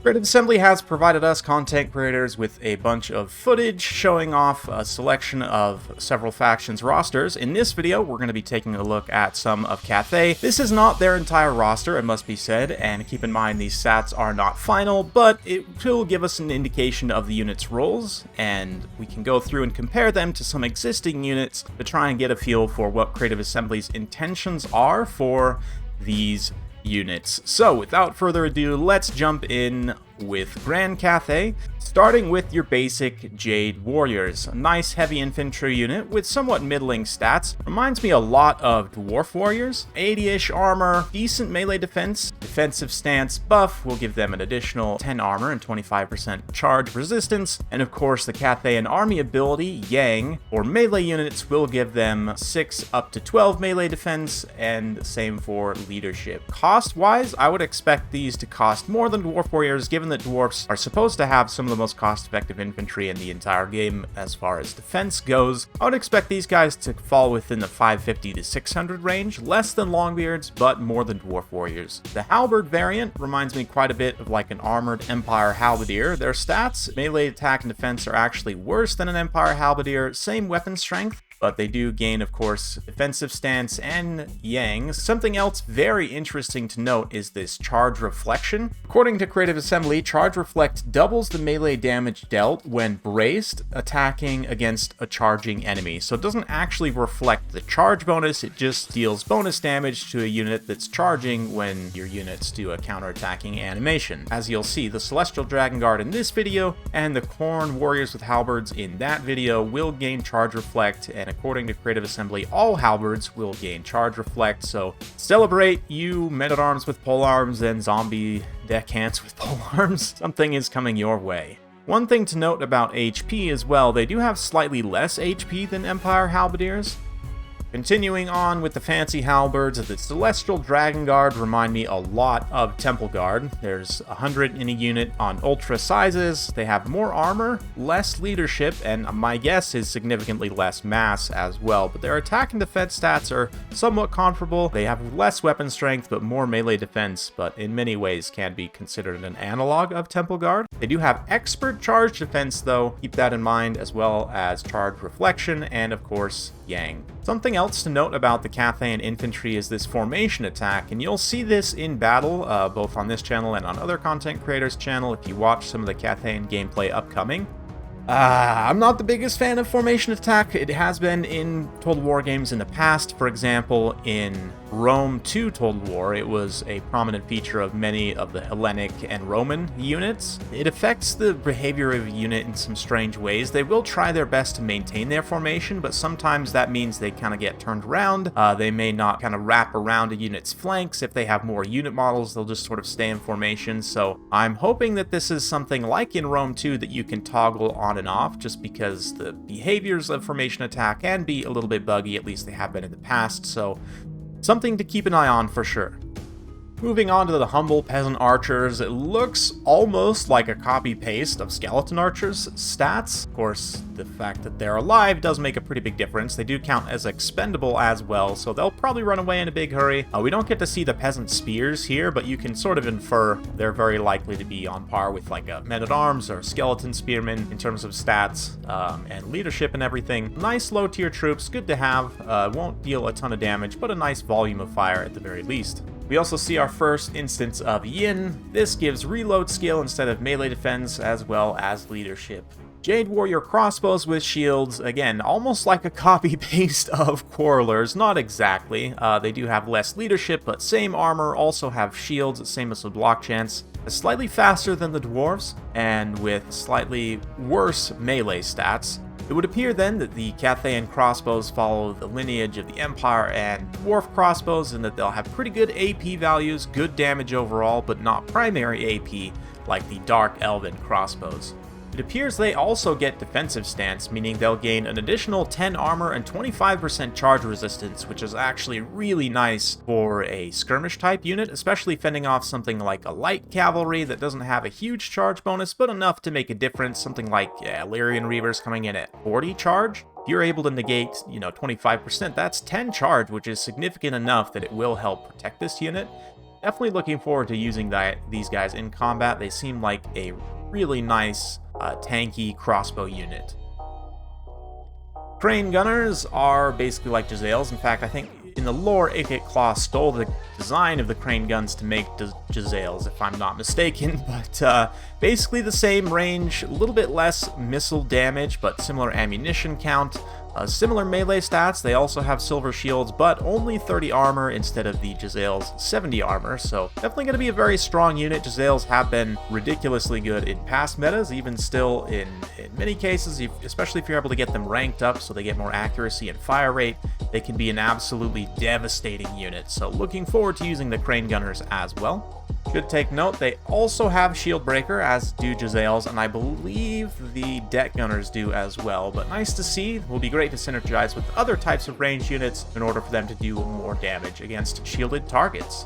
Creative Assembly has provided us content creators with a bunch of footage showing off a selection of several factions rosters. In this video, we're going to be taking a look at some of Cathay. This is not their entire roster, it must be said, and keep in mind these stats are not final, but it will give us an indication of the unit's roles, and we can go through and compare them to some existing units to try and get a feel for what Creative Assembly's intentions are for these units. So without further ado, let's jump in with Grand Cathay, starting with your basic Jade Warriors. A nice heavy infantry unit with somewhat middling stats. Reminds me a lot of Dwarf Warriors. 80-ish armor, decent melee defense, defensive stance buff will give them an additional 10 armor and 25% charge resistance, and of course the Cathay and army ability, Yang, or melee units will give them 6 up to 12 melee defense, and same for leadership. Cost-wise, I would expect these to cost more than Dwarf Warriors, given that dwarfs are supposed to have some of the most cost-effective infantry in the entire game as far as defense goes. I would expect these guys to fall within the 550 to 600 range, less than Longbeards, but more than Dwarf Warriors. The Halberd variant reminds me quite a bit of like an armored Empire Halberdier. Their stats, melee attack and defense, are actually worse than an Empire Halberdier, same weapon strength, but they do gain, of course, defensive stance and Yang. Something else very interesting to note is this Charge Reflection. According to Creative Assembly, Charge Reflect doubles the melee damage dealt when braced, attacking against a charging enemy. So it doesn't actually reflect the charge bonus, it just deals bonus damage to a unit that's charging when your units do a counterattacking animation. As you'll see, the Celestial Dragon Guard in this video and the Khorne Warriors with Halberds in that video will gain Charge Reflect, and according to Creative Assembly, all halberds will gain Charge Reflect, so celebrate, you men-at-arms with polearms and zombie deckhands with polearms. Something is coming your way. One thing to note about HP as well, they do have slightly less HP than Empire Halberdiers. Continuing on with the fancy halberds, the Celestial Dragon Guard remind me a lot of Temple Guard. There's 100 in a unit on ultra sizes. They have more armor, less leadership, and my guess is significantly less mass as well. But their attack and defense stats are somewhat comparable. They have less weapon strength, but more melee defense, but in many ways can be considered an analog of Temple Guard. They do have expert charge defense though, keep that in mind, as well as charge reflection, and of course, Yang. Something else to note about the Cathayan infantry is this formation attack, and you'll see this in battle, both on this channel and on other content creators' channel if you watch some of the Cathayan gameplay upcoming. I'm not the biggest fan of formation attack. It has been in Total War games in the past. For example, in Rome 2 Total War, it was a prominent feature of many of the Hellenic and Roman units. It affects the behavior of a unit in some strange ways. They will try their best to maintain their formation, but sometimes that means they kind of get turned around. They may not kind of wrap around a unit's flanks. If they have more unit models, they'll just sort of stay in formation. So I'm hoping that this is something like in Rome 2 that you can toggle on and off, just because the behaviors of formation attack can be a little bit buggy, at least they have been in the past, so something to keep an eye on for sure. Moving on to the humble Peasant Archers, it looks almost like a copy-paste of Skeleton Archers' stats. Of course, the fact that they're alive does make a pretty big difference. They do count as expendable as well, so they'll probably run away in a big hurry. We don't get to see the Peasant Spears here, but you can sort of infer they're very likely to be on par with like a Men-at-Arms or Skeleton Spearmen in terms of stats and leadership and everything. Nice low-tier troops, good to have. Won't deal a ton of damage, but a nice volume of fire at the very least. We also see our first instance of Yin. This gives reload skill instead of melee defense, as well as leadership. Jade Warrior crossbows with shields, again, almost like a copy-paste of Quarrelers, not exactly. They do have less leadership, but same armor, also have shields, same as with block chance. Slightly faster than the dwarves, and with slightly worse melee stats. It would appear then that the Cathayan crossbows follow the lineage of the Empire and Dwarf crossbows, and that they'll have pretty good AP values, good damage overall, but not primary AP like the Dark Elven crossbows. It appears they also get defensive stance, meaning they'll gain an additional 10 armor and 25% charge resistance, which is actually really nice for a skirmish type unit, especially fending off something like a light cavalry that doesn't have a huge charge bonus, but enough to make a difference, something like Illyrian Reavers coming in at 40 charge. If you're able to negate, 25%, that's 10 charge, which is significant enough that it will help protect this unit. definitely looking forward to using these guys in combat. They seem like a really nice, tanky crossbow unit. Crane Gunners are basically like Jezzails. In fact, I think in the lore, Ikit Claw stole the design of the Crane Guns to make Jezzails, if I'm not mistaken. But basically the same range, a little bit less missile damage, but similar ammunition count. Similar melee stats. They also have silver shields, but only 30 armor instead of the Jezzails' 70 armor, so definitely going to be a very strong unit. Jezzails have been ridiculously good in past metas, even still in many cases, especially if you're able to get them ranked up so they get more accuracy and fire rate. They can be an absolutely devastating unit, so looking forward to using the Crane Gunners as well. Should take note, they also have Shield Breaker, as do Jezzails, and I believe the Deck Gunners do as well, but nice to see. Will be great to synergize with other types of ranged units in order for them to do more damage against shielded targets.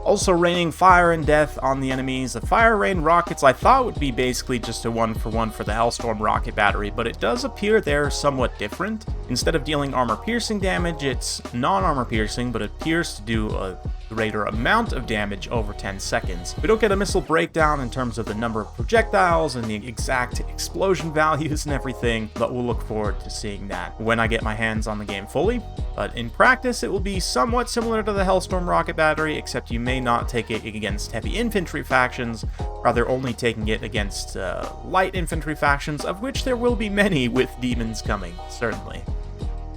Also raining fire and death on the enemies. The fire rain rockets I thought would be basically just a 1-for-1 for the Hellstorm rocket battery, but it does appear they're somewhat different. Instead of dealing armor piercing damage, it's non-armor piercing, but it appears to do a greater amount of damage over 10 seconds. We don't get a missile breakdown in terms of the number of projectiles and the exact explosion values and everything, but we'll look forward to seeing that when I get my hands on the game fully. But in practice, it will be somewhat similar to the Hellstorm rocket battery, except you may not take it against heavy infantry factions, rather only taking it against light infantry factions, of which there will be many with demons coming, certainly.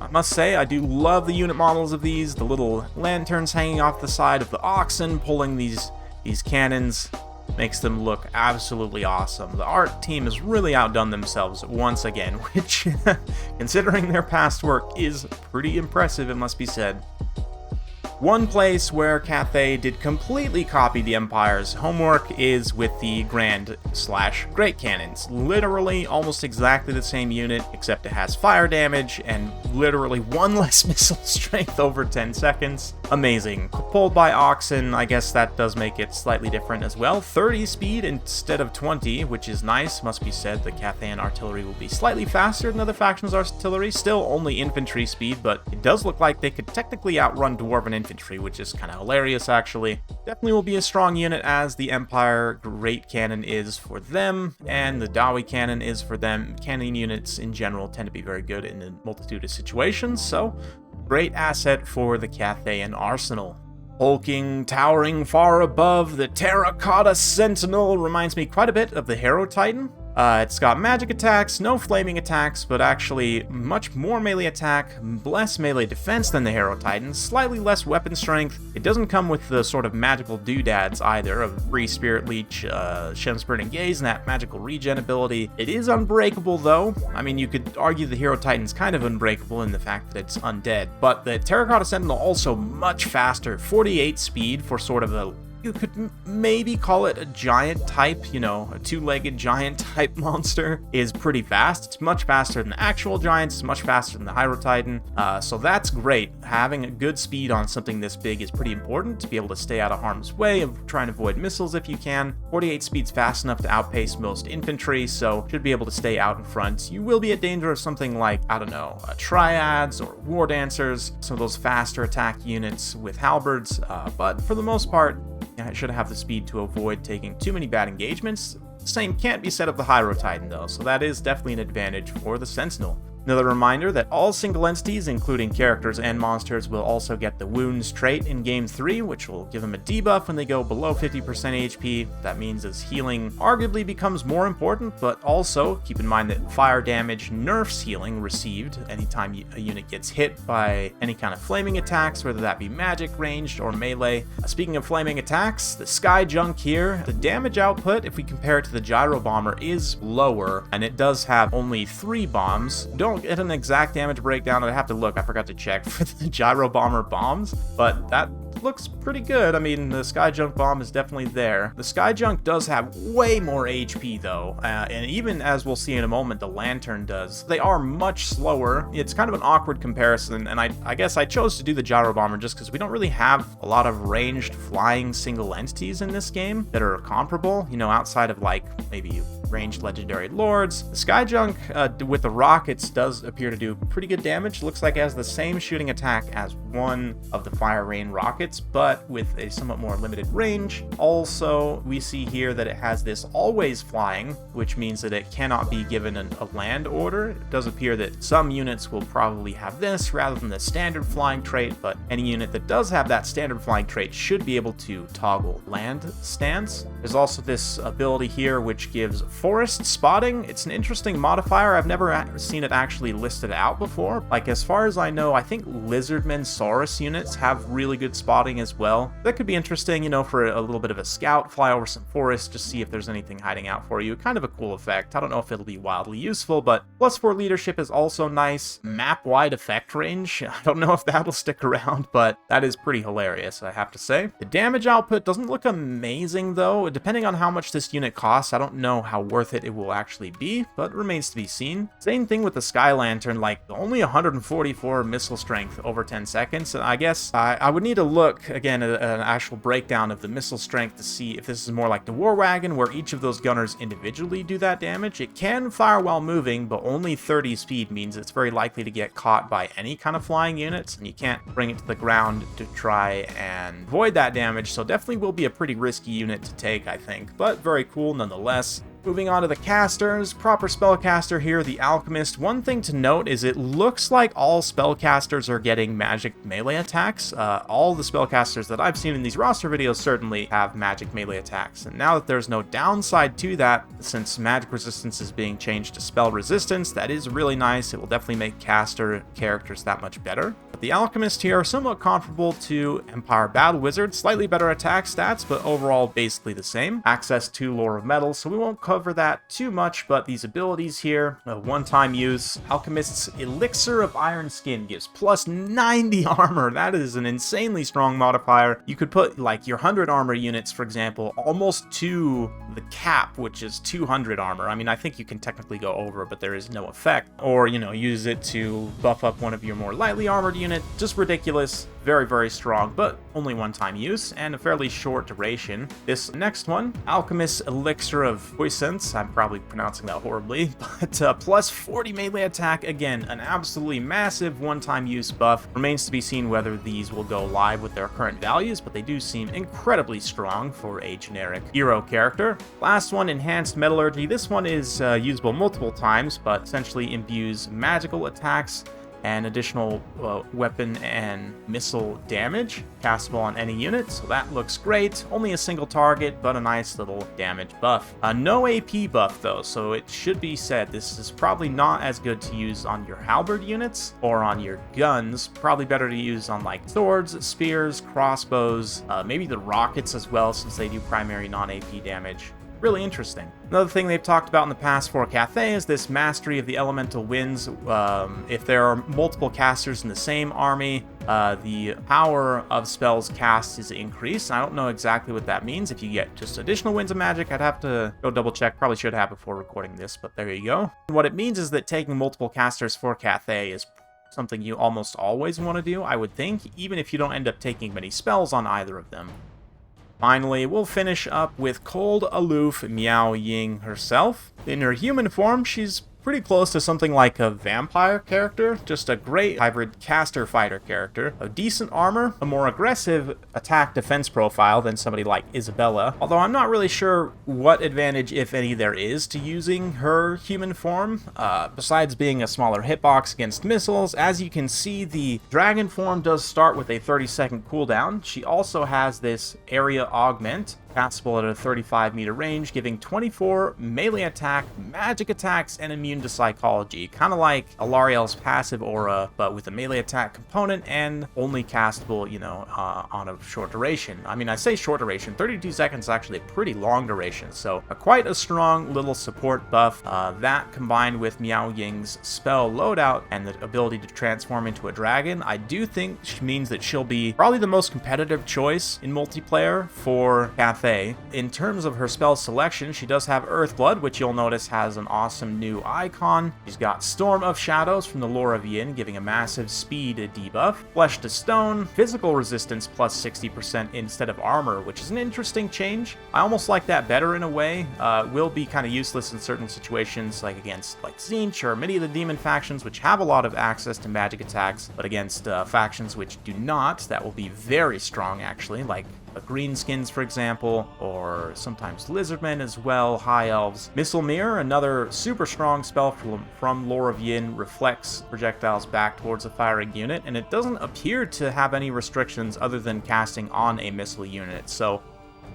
I must say, I do love the unit models of these, the little lanterns hanging off the side of the oxen, pulling these cannons, makes them look absolutely awesome. The art team has really outdone themselves once again, which, considering their past work, is pretty impressive, it must be said. One place where Cathay did completely copy the Empire's homework is with the Grand/Great Cannons. Literally almost exactly the same unit, except it has fire damage and literally one less missile strength over 10 seconds. Amazing. Pulled by oxen, I guess that does make it slightly different as well. 30 speed instead of 20, which is nice. Must be said, the Cathayan artillery will be slightly faster than other factions' artillery. Still only infantry speed, but it does look like they could technically outrun Dwarven infantry, which is kind of hilarious, actually. Definitely will be a strong unit, as the Empire Great Cannon is for them, and the Dawi Cannon is for them. Cannon units in general tend to be very good in a multitude of situations, so great asset for the Cathayan arsenal. Hulking, towering far above, the Terracotta Sentinel reminds me quite a bit of the Hero Titan. It's got magic attacks, no flaming attacks, but actually much more melee attack, less melee defense than the Hero Titan, slightly less weapon strength. It doesn't come with the sort of magical doodads either of Free Spirit Leech, Shem's Burning Gaze, and that magical regen ability. It is unbreakable though. I mean, you could argue the Hero Titan's kind of unbreakable in the fact that it's undead, but the Terracotta Sentinel also much faster, 48 speed for sort of a, you could maybe call it a giant type, you know, a two-legged giant type monster, is pretty fast. It's much faster than the actual giants, it's much faster than the Hero Titan, so that's great. Having a good speed on something this big is pretty important to be able to stay out of harm's way, of trying to avoid missiles if you can. 48 speed's fast enough to outpace most infantry, so should be able to stay out in front. You will be at danger of something like, I don't know, Triads or War Dancers, some of those faster attack units with Halberds, but for the most part, it should have the speed to avoid taking too many bad engagements. The same can't be said of the Hero Titan though, so that is definitely an advantage for the Sentinel. Another reminder that all single entities, including characters and monsters, will also get the Wounds trait in Game 3, which will give them a debuff when they go below 50% HP. That means as healing arguably becomes more important, but also keep in mind that fire damage nerfs healing received anytime a unit gets hit by any kind of flaming attacks, whether that be magic, ranged, or melee. Speaking of flaming attacks, the Sky Junk here, the damage output, if we compare it to the Gyro Bomber, is lower, and it does have only 3 bombs. Don't get an exact damage breakdown. I'd have to look. I forgot to check for the Gyro Bomber bombs, but that looks pretty good. I mean, the Sky Junk bomb is definitely there. The Sky Junk does have way more HP though, and even as we'll see in a moment, the Lantern does. They are much slower. It's kind of an awkward comparison, and I guess I chose to do the Gyro Bomber just because we don't really have a lot of ranged flying single entities in this game that are comparable, you know, outside of like maybe ranged legendary lords. The Sky Junk with the rockets does appear to do pretty good damage. Looks like it has the same shooting attack as one of the Fire Rain rockets, but with a somewhat more limited range. Also, we see here that it has this always flying, which means that it cannot be given a land order. It does appear that some units will probably have this rather than the standard flying trait, but any unit that does have that standard flying trait should be able to toggle land stance. There's also this ability here which gives forest spotting. It's an interesting modifier. I've never seen it actually listed out before. Like, as far as I know, I think Lizardmen Saurus units have really good spotting as well. That could be interesting, you know, for a little bit of a scout, fly over some forest, just see if there's anything hiding out for you. Kind of a cool effect. I don't know if it'll be wildly useful, but +4 leadership is also nice. Map-wide effect range. I don't know if that'll stick around, but that is pretty hilarious, I have to say. The damage output doesn't look amazing, though. Depending on how much this unit costs, I don't know how worth it will actually be, but it remains to be seen. Same thing with the Sky Lantern, like only 144 missile strength over 10 seconds. And I guess I would need to look, again, at an actual breakdown of the missile strength to see if this is more like the War Wagon, where each of those gunners individually do that damage. It can fire while moving, but only 30 speed means it's very likely to get caught by any kind of flying units, and you can't bring it to the ground to try and avoid that damage, so definitely will be a pretty risky unit to take, I think, but very cool nonetheless. Moving on to the casters, proper spellcaster here, the Alchemist. One thing to note is it looks like all spellcasters are getting magic melee attacks. All the spellcasters that I've seen in these roster videos certainly have magic melee attacks. And now that there's no downside to that, since magic resistance is being changed to spell resistance, that is really nice. It will definitely make caster characters that much better. But the Alchemist here are somewhat comparable to Empire Battle Wizard, slightly better attack stats, but overall basically the same. Access to Lore of Metals, so we won't cover that too much, but these abilities here, one-time use. Alchemist's Elixir of Iron Skin gives plus 90 armor. That is an insanely strong modifier. You could put like your 100 armor units, for example, almost to the cap, which is 200 armor. I mean, I think you can technically go over, but there is no effect. Or, you know, use it to buff up one of your more lightly armored units. Just ridiculous. Very, very strong, but only one-time use and a fairly short duration. This next one, Alchemist's Elixir of Puissance. I'm probably pronouncing that horribly, but plus 40 melee attack. Again, an absolutely massive one-time use buff. Remains to be seen whether these will go live with their current values, but they do seem incredibly strong for a generic hero character. Last one, Enhanced Metallurgy. This one is usable multiple times, but essentially imbues magical attacks and additional weapon and missile damage castable on any unit, so that looks great. Only a single target, but a nice little damage buff. No AP buff though, so it should be said this is probably not as good to use on your Halberd units or on your guns. Probably better to use on like swords, spears, crossbows, maybe the rockets as well, since they do primary non-AP damage. Really interesting. Another thing they've talked about in the past for Cathay is this mastery of the elemental winds. If there are multiple casters in the same army, the power of spells cast is increased. I don't know exactly what that means. If you get just additional winds of magic, I'd have to go double check. Probably should have before recording this, but there you go. What it means is that taking multiple casters for Cathay is something you almost always want to do, I would think, even if you don't end up taking many spells on either of them. Finally, we'll finish up with cold, aloof Miao Ying herself. In her human form, she's pretty close to something like a vampire character, just a great hybrid caster fighter character. A decent armor, a more aggressive attack defense profile than somebody like Isabella, although I'm not really sure what advantage, if any, there is to using her human form, besides being a smaller hitbox against missiles. As you can see, the dragon form does start with a 30-second cooldown. She also has this area augment, castable at a 35-meter range, giving 24 melee attack, magic attacks, and immune to psychology. Kind of like Alariel's passive aura, but with a melee attack component and only castable, you know, on a short duration. I mean, I say short duration, 32 seconds is actually a pretty long duration, so quite a strong little support buff. That combined with Miao Ying's spell loadout and the ability to transform into a dragon, I do think means that she'll be probably the most competitive choice in multiplayer for Cathay Cathay. In terms of her spell selection, she does have Earthblood, which you'll notice has an awesome new icon. She's got Storm of Shadows from the Lore of Yin, giving a massive speed debuff. Flesh to Stone, physical resistance plus 60% instead of armor, which is an interesting change. I almost like that better in a way. Will be kind of useless in certain situations, like against like Tzeentch or many of the demon factions, which have a lot of access to magic attacks, but against factions which do not, that will be very strong actually, like Greenskins, for example, or sometimes Lizardmen as well, High Elves. Missile Mirror, another super strong spell from Lore of Yin, reflects projectiles back towards a firing unit, and it doesn't appear to have any restrictions other than casting on a missile unit. So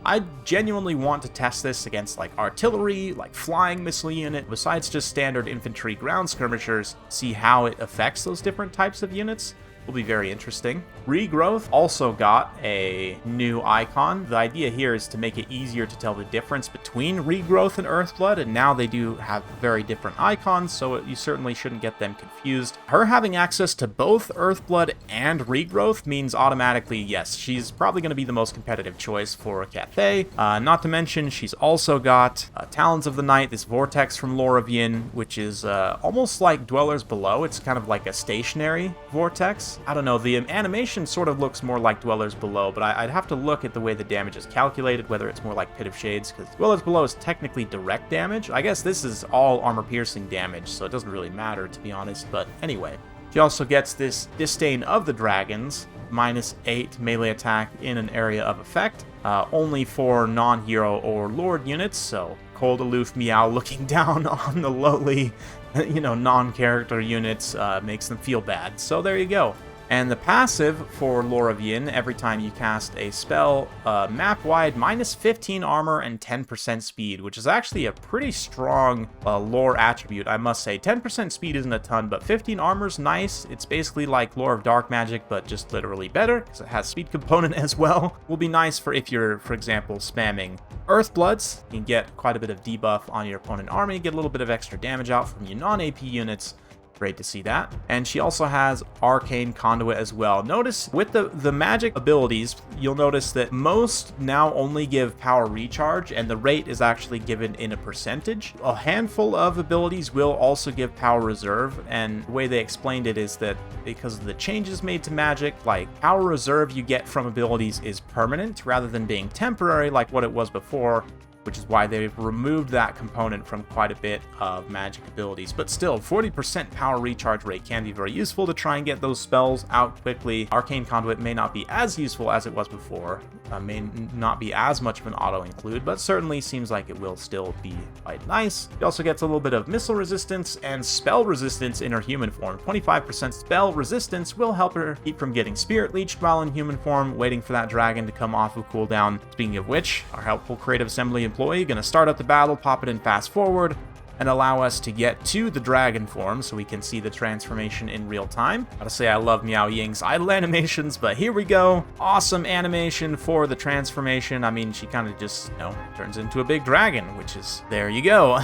I genuinely want to test this against like artillery, like flying missile unit, besides just standard infantry ground skirmishers, see how it affects those different types of units. Will be very interesting. Regrowth also got a new icon. The idea here is to make it easier to tell the difference between Regrowth and Earthblood, and now they do have very different icons, so you certainly shouldn't get them confused. Her having access to both Earthblood and Regrowth means automatically, yes, she's probably going to be the most competitive choice for Cathay. Not to mention, she's also got Talons of the Night, this vortex from Lore of Yin, which is almost like Dwellers Below. It's kind of like a stationary vortex. I don't know, the animation sort of looks more like Dwellers Below, but I'd have to look at the way the damage is calculated, whether it's more like Pit of Shades, because Dwellers Below is technically direct damage. I guess this is all armor-piercing damage, so it doesn't really matter, to be honest, but anyway. She also gets this Disdain of the Dragons, -8 melee attack in an area of effect, only for non-hero or lord units, so cold, aloof Meow looking down on the lowly, non-character units makes them feel bad. So there you go. And the passive for Lore of Yin, every time you cast a spell, map-wide, -15 armor and 10% speed, which is actually a pretty strong lore attribute, I must say. 10% speed isn't a ton, but 15 armor's nice. It's basically like Lore of Dark Magic, but just literally better, because it has speed component as well. Will be nice for if you're, for example, spamming Earthbloods. You can get quite a bit of debuff on your opponent army, get a little bit of extra damage out from your non-AP units. Great to see that. And she also has Arcane Conduit as well. Notice with the magic abilities, you'll notice that most now only give power recharge, and the rate is actually given in a percentage. A handful of abilities will also give power reserve, and the way they explained it is that because of the changes made to magic, like power reserve you get from abilities is permanent rather than being temporary like what it was before, which is why they've removed that component from quite a bit of magic abilities. But still, 40% power recharge rate can be very useful to try and get those spells out quickly. Arcane Conduit may not be as useful as it was before, may not be as much of an auto-include, but certainly seems like it will still be quite nice. She also gets a little bit of missile resistance and spell resistance in her human form. 25% spell resistance will help her keep from getting spirit leeched while in human form, waiting for that dragon to come off of cooldown. Speaking of which, our helpful Creative Assembly employee gonna start up the battle, pop it in fast forward, and allow us to get to the dragon form so we can see the transformation in real time. Gotta say, I love Meow Ying's idle animations, but here we go. Awesome animation for the transformation. I mean, she kind of just, turns into a big dragon, which is, there you go.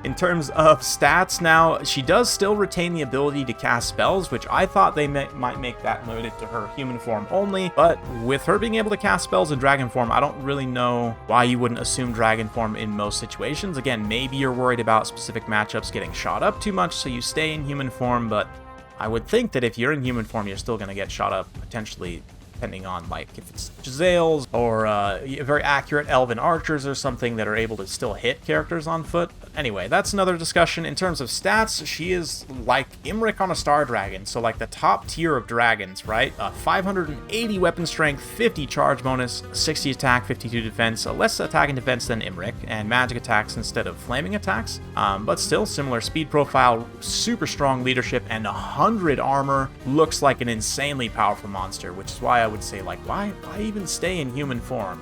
In terms of stats now, she does still retain the ability to cast spells, which I thought they might make that limited to her human form only, but with her being able to cast spells in dragon form, I don't really know why you wouldn't assume dragon form in most situations. Again, maybe you're worried about specific matchups getting shot up too much, so you stay in human form, but I would think that if you're in human form, you're still going to get shot up, potentially, depending on, like, if it's Jezzails or very accurate Elven Archers or something that are able to still hit characters on foot. But anyway, that's another discussion. In terms of stats, she is like Imric on a Star Dragon, so like the top tier of dragons, right? 580 weapon strength, 50 charge bonus, 60 attack, 52 defense, less attack and defense than Imric, and magic attacks instead of flaming attacks, but still similar speed profile, super strong leadership, and 100 armor. Looks like an insanely powerful monster, which is why I would say, like, why even stay in human form,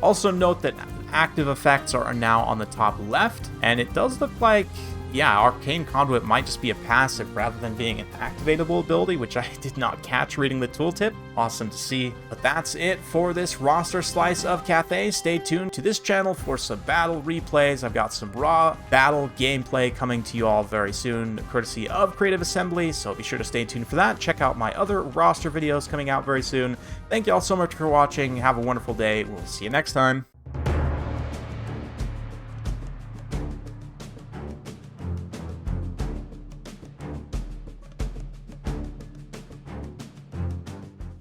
Also note that active effects are now on the top left, and it does look like yeah, Arcane Conduit might just be a passive rather than being an activatable ability, which I did not catch reading the tooltip. Awesome to see. But that's it for this roster slice of Cathay. Stay tuned to this channel for some battle replays. I've got some raw battle gameplay coming to you all very soon, courtesy of Creative Assembly, so be sure to stay tuned for that. Check out my other roster videos coming out very soon. Thank you all so much for watching. Have a wonderful day. We'll see you next time.